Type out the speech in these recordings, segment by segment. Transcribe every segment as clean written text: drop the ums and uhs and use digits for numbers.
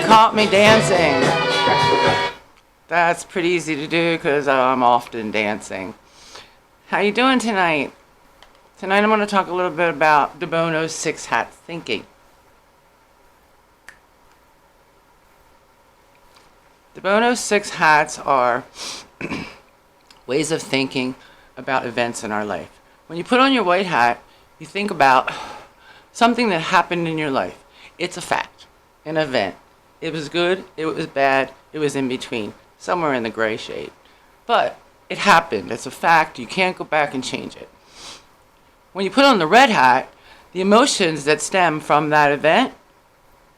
caught me dancing. That's pretty easy to do because I'm often dancing. How you doing tonight? Tonight I'm going to talk a little bit about deBonos 6 hats thinking. deBonos 6 hats are ways of thinking about events in our life. When you put on your white hat, you think about something that happened in your life. It's a fact, an event. It was good, it was bad, it was in between, somewhere in the gray shade. But it happened, it's a fact, you can't go back and change it. When you put on the red hat, the emotions that stem from that event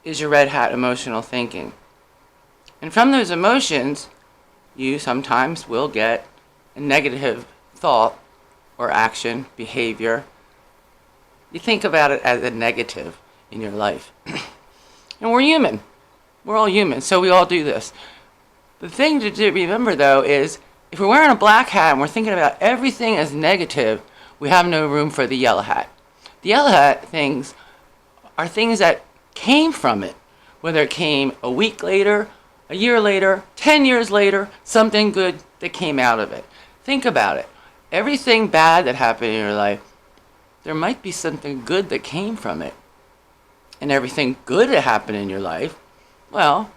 is your red hat emotional thinking. And from those emotions, you sometimes will get a negative thought or action, behavior. You think about it as a negative in your life. And we're human. We're all human, so we all do this. The thing to remember, though, is if we're wearing a black hat and we're thinking about everything as negative, we have no room for the yellow hat. The yellow hat things are things that came from it, whether it came a week later, a year later, 10 years later, something good that came out of it. Think about it. Everything bad that happened in your life, there might be something good that came from it. And everything good that happened in your life, well,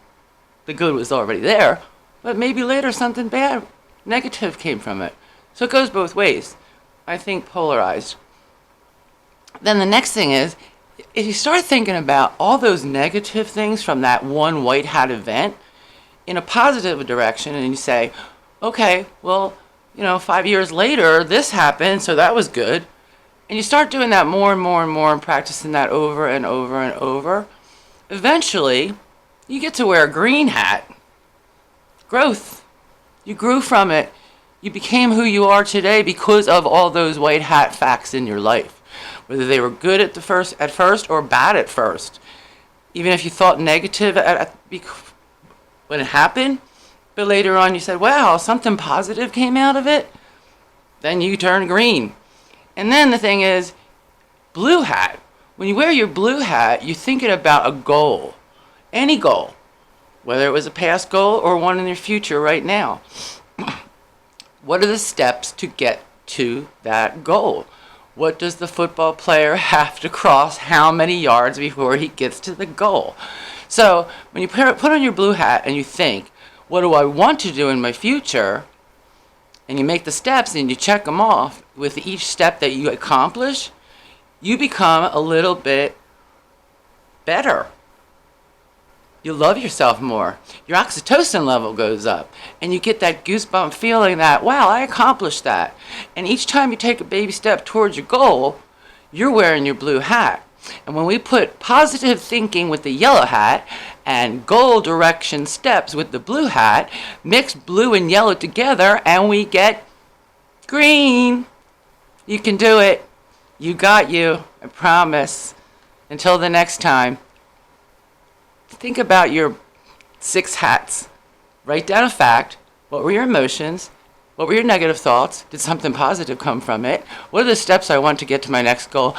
the good was already there, but maybe later something bad, negative came from it. So it goes both ways. I think polarized. Then the next thing is, if you start thinking about all those negative things from that one white hat event in a positive direction, and you say, okay, well, 5 years later, this happened, so that was good. And you start doing that more and more and more and practicing that over and over and over. Eventually, you get to wear a green hat. Growth. You grew from it. You became who you are today because of all those white hat facts in your life. Whether they were good at first or bad at first. Even if you thought negative when it happened, but later on you said, wow, something positive came out of it, then you turn green. And then the thing is, blue hat. When you wear your blue hat, you're thinking about a goal. Any goal. Whether it was a past goal or one in your future right now. What are the steps to get to that goal? What does the football player have to cross how many yards before he gets to the goal? So when you put on your blue hat and you think, what do I want to do in my future? And you make the steps and you check them off. With each step that you accomplish, you become a little bit better. You love yourself more. Your oxytocin level goes up. And you get that goosebump feeling that, wow, I accomplished that. And each time you take a baby step towards your goal, you're wearing your blue hat. And when we put positive thinking with the yellow hat and goal direction steps with the blue hat, mix blue and yellow together and we get green. You can do it. You got you. I promise. Until the next time, think about your 6 hats. Write down a fact. What were your emotions? What were your negative thoughts? Did something positive come from it? What are the steps I want to get to my next goal?